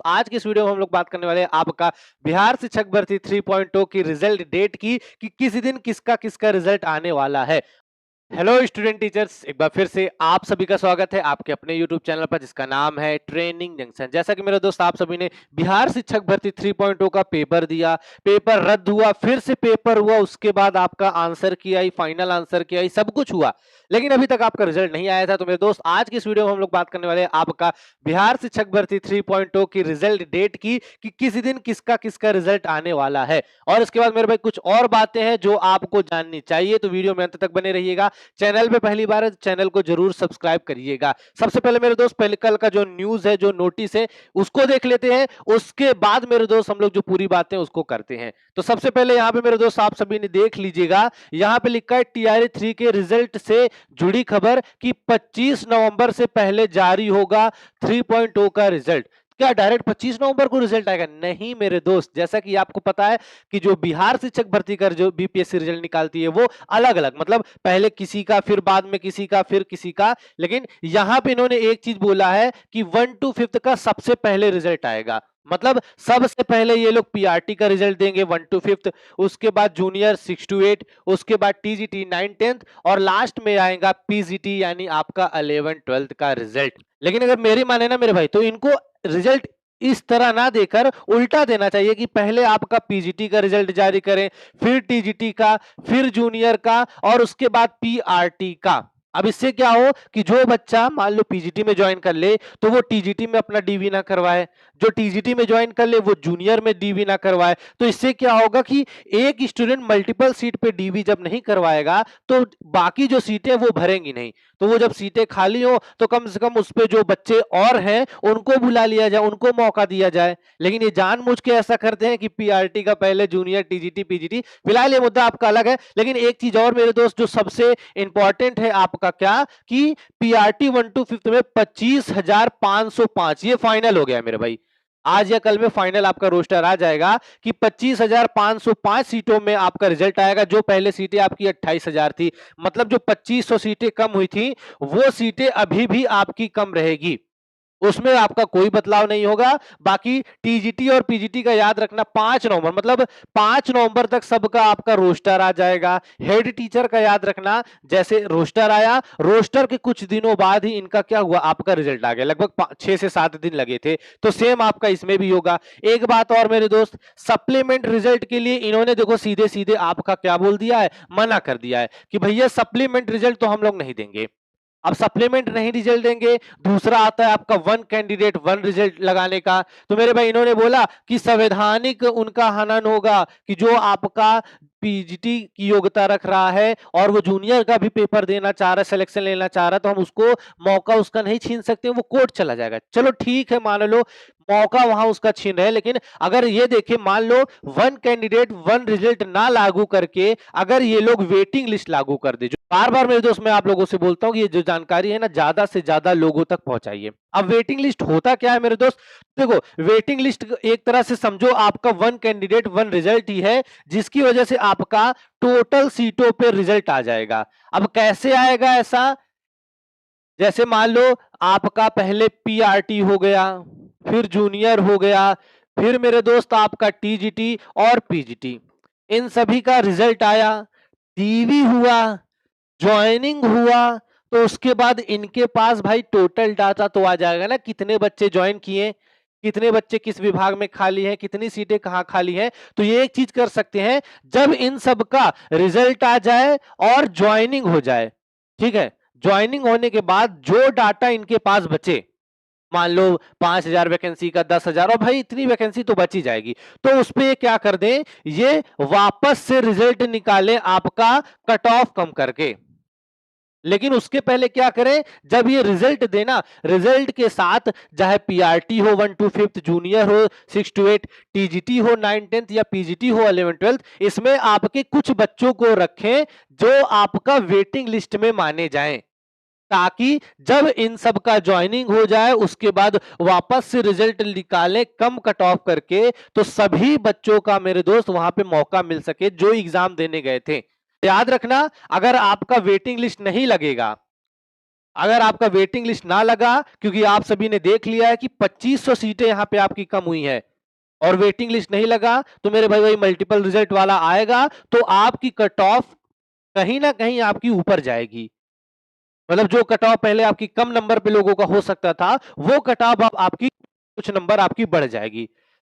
आज की इस वीडियो में हम लोग बात करने वाले हैं आपका बिहार शिक्षक भर्ती 3.0 की रिजल्ट डेट की कि किस दिन किसका किसका रिजल्ट आने वाला है। हेलो स्टूडेंट टीचर्स, एक बार फिर से आप सभी का स्वागत है आपके अपने यूट्यूब चैनल पर जिसका नाम है ट्रेनिंग जंक्शन। जैसा कि मेरे दोस्त आप सभी ने बिहार शिक्षक भर्ती 3.0 का पेपर दिया, पेपर रद्द हुआ, फिर से पेपर हुआ, उसके बाद आपका आंसर की आई, फाइनल आंसर की आई, सब कुछ हुआ, लेकिन अभी तक आपका रिजल्ट नहीं आया था। तो मेरे दोस्त आज की इस वीडियो में हम लोग बात करने वाले हैं आपका बिहार शिक्षक भर्ती 3.0 की रिजल्ट डेट की कि किस दिन किसका किसका रिजल्ट आने वाला है। और इसके बाद मेरे भाई कुछ और बातें हैं जो आपको जाननी चाहिए, तो वीडियो में अंत तक बने रहिएगा। चैनल पे पहली बार है तो चैनल को जरूर सब्सक्राइब करिएगा। सबसे पहले मेरे दोस्त पहले कल का जो न्यूज है, जो नोटिस है, उसको देख लेते हैं, उसके बाद मेरे दोस्त हम लोग जो पूरी बातें उसको करते हैं। तो सबसे पहले यहाँ पे मेरे दोस्त आप सभी ने देख लीजिएगा, यहाँ पे लिखा है टीआरई 3 के रिजल्ट से जुड़ी खबर कि 25 नवंबर से पहले जारी होगा 3.0 का रिजल्ट। क्या डायरेक्ट 25 नवंबर को रिजल्ट आएगा? नहीं मेरे दोस्त, जैसा कि आपको पता है कि जो बिहार शिक्षक भर्ती का जो बीपीएससी रिजल्ट निकालती है वो अलग अलग, मतलब पहले किसी का, फिर बाद में किसी का, फिर किसी का। लेकिन यहां पे इन्होंने एक चीज बोला है कि 1 to 5 का सबसे पहले रिजल्ट आएगा, मतलब सबसे पहले ये लोग पीआरटी का रिजल्ट देंगे 1 to 5, उसके बाद जूनियर 6 to 8, उसके बाद टीजीटी 9 10th और लास्ट में आएगा पीजीटी यानी आपका 11 12th का रिजल्ट। लेकिन अगर मेरी माने ना मेरे भाई, तो इनको रिजल्ट इस तरह ना देकर उल्टा देना चाहिए कि पहले आपका पीजीटी का रिजल्ट जारी करें, फिर टीजीटी का, फिर जूनियर का और उसके बाद पीआरटी का। अब इससे क्या हो कि जो बच्चा मान लो पीजीटी में ज्वाइन कर ले तो वो टीजीटी में अपना डीवी ना करवाए, जो टीजीटी में ज्वाइन कर ले वो जूनियर में डीवी ना करवाए। तो इससे क्या होगा कि एक स्टूडेंट मल्टीपल सीट पे डीवी जब नहीं करवाएगा तो बाकी जो सीटें वो भरेंगी नहीं। तो वो जब सीटें खाली हो तो कम से कम उस पे जो बच्चे और हैं उनको बुला लिया जाए, उनको मौका दिया जाए। लेकिन ये जानबूझ के ऐसा करते हैं कि पीआरटी का पहले जूनियर, टीजीटी, पीजीटी। फिलहाल ये मुद्दा आपका अलग है, लेकिन एक चीज और मेरे दोस्त जो सबसे इंपॉर्टेंट है आपका, क्या कि पीआरटी 1 to 5 में 25,505 ये फाइनल हो गया मेरे भाई। आज या कल में फाइनल आपका रोस्टर आ जाएगा कि 25,505 सीटों में आपका रिजल्ट आएगा। जो पहले सीटें आपकी 28,000 थी, मतलब जो 2500 सीटें कम हुई थी वो सीटें अभी भी आपकी कम रहेगी, उसमें आपका कोई बदलाव नहीं होगा। बाकी टीजीटी और पीजीटी का याद रखना 5 नवंबर, मतलब 5 नवंबर तक सबका आपका रोस्टर आ जाएगा। हेड टीचर का याद रखना, जैसे रोस्टर आया, रोस्टर के कुछ दिनों बाद ही इनका क्या हुआ, आपका रिजल्ट आ गया। लगभग 6 से 7 दिन लगे थे, तो सेम आपका इसमें भी होगा। एक बात और मेरे दोस्त, सप्लीमेंट रिजल्ट के लिए इन्होंने देखो सीधे सीधे आपका क्या बोल दिया है, मना कर दिया है कि भैया सप्लीमेंट रिजल्ट तो हम लोग नहीं देंगे। अब सप्लीमेंट नहीं रिजल्ट देंगे, दूसरा आता है आपका वन कैंडिडेट वन रिजल्ट लगाने का। तो मेरे भाई इन्होंने बोला कि संवैधानिक उनका हनन होगा कि जो आपका पीजीटी की योग्यता रख रहा है और वो जूनियर का भी पेपर देना चाह रहा है, सिलेक्शन लेना चाह रहा है, तो हम उसको मौका उसका नहीं छीन सकते, वो कोर्ट चला जाएगा। चलो ठीक है, मान लो मौका वहां उसका छीन रहे, लेकिन अगर ये देखे मान लो वन कैंडिडेट वन रिजल्ट ना लागू करके अगर ये लोग वेटिंग लिस्ट लागू कर दे, जो बार बार मेरे दोस्त मैं आप लोगों से बोलता हूं कि ये जो जानकारी है ना ज्यादा से ज्यादा लोगों तक पहुंचाइए। अब वेटिंग लिस्ट होता क्या है मेरे दोस्त, देखो वेटिंग लिस्ट एक तरह से समझो आपका वन कैंडिडेट वन रिजल्ट ही है, जिसकी वजह से आपका टोटल सीटों पे रिजल्ट आ जाएगा। अब कैसे आएगा ऐसा, जैसे मान लो आपका पहले पीआरटी हो गया, फिर जूनियर हो गया, फिर मेरे दोस्त आपका टीजीटी और पीजीटी, इन सभी का रिजल्ट आया, डीवी हुआ, ज्वाइनिंग हुआ, तो उसके बाद इनके पास भाई टोटल डाटा तो आ जाएगा ना, कितने बच्चे ज्वाइन किए, कितने बच्चे किस विभाग में खाली हैं, कितनी सीटें कहां खाली हैं। तो ये एक चीज कर सकते हैं, जब इन सब का रिजल्ट आ जाए और ज्वाइनिंग हो जाए, ठीक है, ज्वाइनिंग होने के बाद जो डाटा इनके पास बचे, मान लो 5,000 वैकेंसी का 10,000, और भाई इतनी वैकेंसी तो बची जाएगी, तो उस पे क्या कर दें, ये वापस से रिजल्ट निकालें आपका कट ऑफ कम करके। लेकिन उसके पहले क्या करें, जब ये रिजल्ट देना, रिजल्ट के साथ चाहे पीआरटी हो 1 to 5, जूनियर हो 6 to 8, टीजीटी हो 9 10th या पीजीटी हो 11 12th, इसमें आपके कुछ बच्चों को रखें जो आपका वेटिंग लिस्ट में माने जाएं, ताकि जब इन सब का ज्वाइनिंग हो जाए उसके बाद वापस से रिजल्ट निकालें कम कट ऑफ करके, तो सभी बच्चों का मेरे दोस्त वहां पे मौका मिल सके जो एग्जाम देने गए थे। याद रखना, अगर आपका वेटिंग लिस्ट नहीं लगेगा, अगर आपका वेटिंग लिस्ट ना लगा, क्योंकि आप सभी ने देख लिया है कि 2500 सीटें यहाँ पे आपकी कम हुई है और वेटिंग लिस्ट नहीं लगा, तो मेरे भाई वही मल्टीपल रिजल्ट वाला आएगा, तो आपकी कट ऑफ कहीं ना कहीं आपकी ऊपर जाएगी। मतलब जो कट ऑफ पहले आपकी कम नंबर पे लोगों का हो सकता था, वो कट ऑफ अब आपकी कुछ नंबर आपकी बढ़ जाएगी।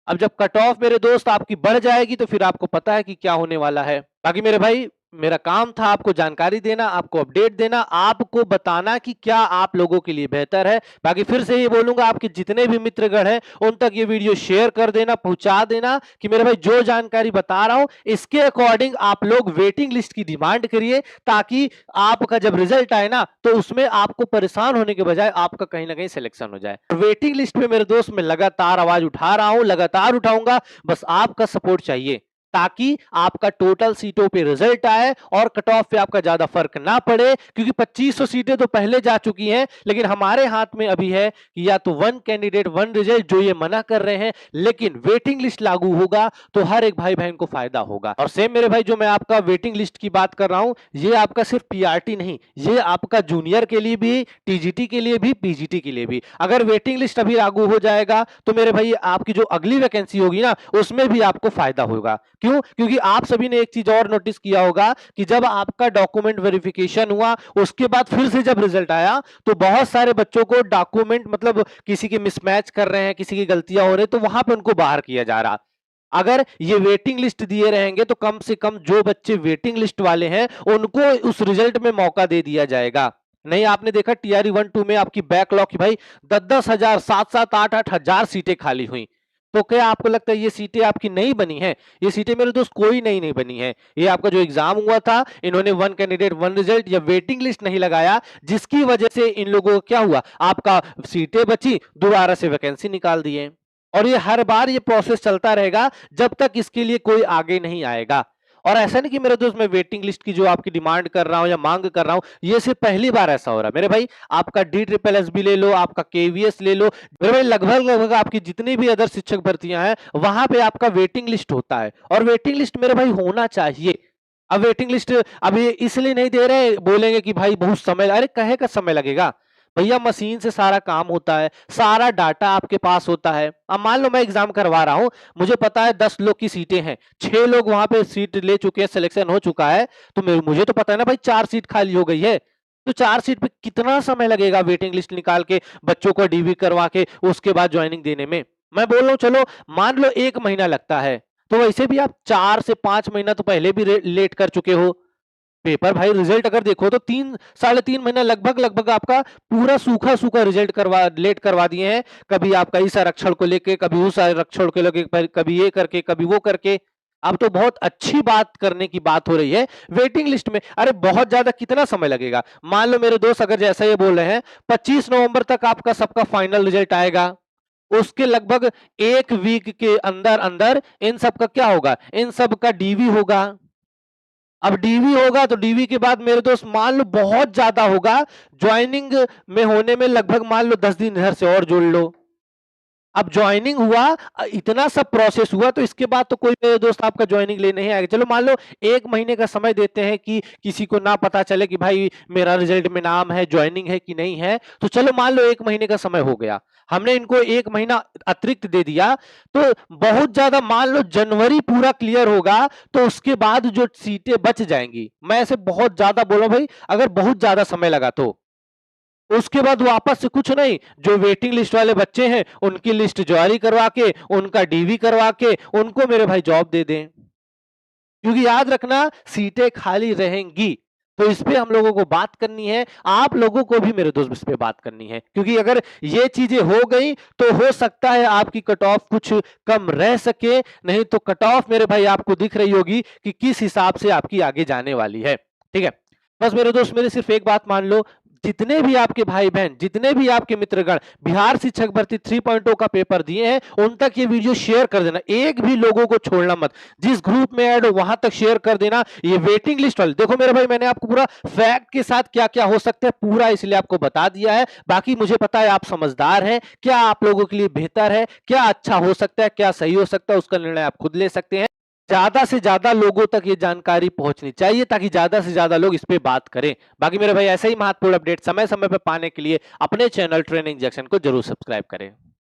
अब जब कट ऑफ मेरे दोस्त आपकी बढ़ जाएगी, तो फिर आपको पता है कि क्या होने वाला है। बाकी मेरे भाई, मेरा काम था आपको जानकारी देना, आपको अपडेट देना, आपको बताना कि क्या आप लोगों के लिए बेहतर है। बाकी फिर से ये बोलूंगा, आपके जितने भी मित्रगण हैं उन तक ये वीडियो शेयर कर देना, पहुंचा देना कि मेरे भाई जो जानकारी बता रहा हूं इसके अकॉर्डिंग आप लोग वेटिंग लिस्ट की डिमांड करिए, ताकि आपका जब रिजल्ट आए ना, तो उसमें आपको परेशान होने के बजाय आपका कहीं ना कहीं सिलेक्शन हो जाए। वेटिंग लिस्ट में मेरे दोस्त मैं लगातार आवाज उठा रहा हूं, लगातार उठाऊंगा, बस आपका सपोर्ट चाहिए, ताकि आपका टोटल सीटों पे रिजल्ट आए और कट ऑफ पे आपका ज्यादा फर्क ना पड़े। क्योंकि 2500 सीटें तो पहले जा चुकी हैं, लेकिन हमारे हाथ में अभी है कि या तो वन कैंडिडेट वन रिजल्ट, जो ये मना कर रहे हैं, लेकिन वेटिंग लिस्ट लागू होगा तो हर एक भाई बहन को फायदा होगा। और सेम मेरे भाई, जो मैं आपका वेटिंग लिस्ट की बात कर रहा हूं, ये आपका सिर्फ पीआरटी नहीं, ये आपका जूनियर के लिए भी, टीजीटी के लिए भी, पीजीटी के लिए भी। अगर वेटिंग लिस्ट अभी लागू हो जाएगा तो मेरे भाई आपकी जो अगली वैकेंसी होगी ना, उसमें भी आपको फायदा होगा। क्यों? क्योंकि आप सभी ने एक चीज और नोटिस किया होगा कि जब आपका डॉक्यूमेंट वेरिफिकेशन हुआ, उसके बाद फिर से जब रिजल्ट आया, तो बहुत सारे बच्चों को डॉक्यूमेंट, मतलब किसी के मिसमैच कर रहे हैं, किसी की गलतियां हो रही, तो वहां पे उनको बाहर किया जा रहा। अगर ये वेटिंग लिस्ट दिए रहेंगे तो कम से कम जो बच्चे वेटिंग लिस्ट वाले हैं उनको उस रिजल्ट में मौका दे दिया जाएगा। नहीं, आपने देखा टीआरई 1-2 में आपकी बैकलॉग की भाई 10-10 हजार, 7-7, 8-8 हजार सीटें खाली हुई। तो क्या आपको लगता है ये सीटें आपकी नहीं बनी है? ये सीटें मेरे दोस्त कोई नहीं बनी है। ये आपका जो एग्जाम हुआ था, इन्होंने वन कैंडिडेट वन रिजल्ट या वेटिंग लिस्ट नहीं लगाया, जिसकी वजह से इन लोगों को क्या हुआ, आपका सीटें बची, दोबारा से वैकेंसी निकाल दिए। और ये हर बार ये प्रोसेस चलता रहेगा जब तक इसके लिए कोई आगे नहीं आएगा। और ऐसा नहीं कि मेरे दोस्त मैं वेटिंग लिस्ट की जो आपकी डिमांड कर रहा हूं या मांग कर रहा हूं, ये सिर्फ पहली बार ऐसा हो रहा है मेरे भाई। आपका DSSS भी ले लो, आपका केवीएस ले लो, मेरे भाई लगभग लगभग आपकी जितनी भी अदर शिक्षक भर्तियां हैं, वहां पे आपका वेटिंग लिस्ट होता है। और वेटिंग लिस्ट मेरे भाई होना चाहिए। अब वेटिंग लिस्ट अभी इसलिए नहीं दे रहे, बोलेंगे कि भाई बहुत समय, अरे कहे का समय लगेगा भैया, मशीन से सारा काम होता है, सारा डाटा आपके पास होता है। अब मान लो मैं एग्जाम करवा रहा हूं, मुझे पता है 10 लोग की सीटें हैं, 6 लोग वहां पे सीट ले चुके हैं, सिलेक्शन हो चुका है, तो मुझे तो पता है ना भाई 4 सीट खाली हो गई है। तो 4 सीट पे कितना समय लगेगा वेटिंग लिस्ट निकाल के, बच्चों को डीवी करवा के, उसके बाद ज्वाइनिंग देने में? मैं बोल रहा हूँ, चलो मान लो 1 महीना लगता है, तो वैसे भी आप 4 से 5 महीना तो पहले भी लेट कर चुके हो। पेपर भाई रिजल्ट अगर देखो तो 3 साढ़े 3 महीना लगभग लगभग आपका पूरा सूखा सूखा रिजल्ट लेट करवा दिए हैं। कभी आपका इस आरक्षण को लेके, कभी उस आरक्षण को लेके, कभी ये करके, कभी वो करके। अब तो बहुत अच्छी बात करने की बात हो रही है वेटिंग लिस्ट में। अरे बहुत ज्यादा कितना समय लगेगा? मान लो मेरे दोस्त अगर जैसा ये बोल रहे हैं 25 नवंबर तक आपका सबका फाइनल रिजल्ट आएगा, उसके लगभग 1 वीक के अंदर अंदर इन सब का क्या होगा, इन सब का डीवी होगा। अब डीवी होगा तो डीवी के बाद मेरे दोस्त मान लो बहुत ज्यादा होगा, ज्वाइनिंग में होने में लगभग मान लो 10 दिन इधर से और जोड़ लो। अब ज्वाइनिंग हुआ, इतना सब प्रोसेस हुआ, तो इसके बाद तो कोई मेरे दोस्त आपका ज्वाइनिंग लेने ही आएगा। चलो मान लो 1 महीने का समय देते हैं कि किसी को ना पता चले कि भाई मेरा रिजल्ट में नाम है, ज्वाइनिंग है कि नहीं है, तो चलो मान लो 1 महीने का समय हो गया, हमने इनको 1 महीना अतिरिक्त दे दिया, तो बहुत ज्यादा मान लो जनवरी पूरा क्लियर होगा, तो उसके बाद जो सीटें बच जाएंगी, मैं ऐसे बहुत ज्यादा बोला भाई, अगर बहुत ज्यादा समय लगा तो उसके बाद वापस से कुछ नहीं, जो वेटिंग लिस्ट वाले बच्चे हैं उनकी लिस्ट जारी करवा के, उनका डीवी करवा के, उनको मेरे भाई जॉब दे दें। क्योंकि याद रखना, सीटें खाली रहेंगी, तो इस पे हम लोगों को बात करनी है, आप लोगों को भी मेरे दोस्त इस पे बात करनी है। क्योंकि अगर ये चीजें हो गई तो हो सकता है आपकी कट ऑफ कुछ कम रह सके, नहीं तो कट ऑफ मेरे भाई आपको दिख रही होगी कि किस हिसाब से आपकी आगे जाने वाली है। ठीक है, बस मेरे दोस्त मेरे सिर्फ एक बात मान लो, जितने भी आपके भाई बहन, जितने भी आपके मित्रगण बिहार शिक्षक भर्ती 3.0 का पेपर दिए हैं, उन तक ये वीडियो शेयर कर देना, एक भी लोगों को छोड़ना मत। जिस ग्रुप में ऐड हो वहां तक शेयर कर देना। ये वेटिंग लिस्ट वाले देखो मेरे भाई, मैंने आपको पूरा फैक्ट के साथ क्या क्या हो सकता है पूरा इसलिए आपको बता दिया है। बाकी मुझे पता है आप समझदार हैं, क्या आप लोगों के लिए बेहतर है, क्या अच्छा हो सकता है, क्या सही हो सकता है, उसका निर्णय आप खुद ले सकते हैं। ज्यादा से ज्यादा लोगों तक ये जानकारी पहुंचनी चाहिए ताकि ज्यादा से ज्यादा लोग इस पे बात करें। बाकी मेरे भाई ऐसे ही महत्वपूर्ण अपडेट समय समय पर पाने के लिए अपने चैनल ट्रेनिंग जंक्शन को जरूर सब्सक्राइब करें।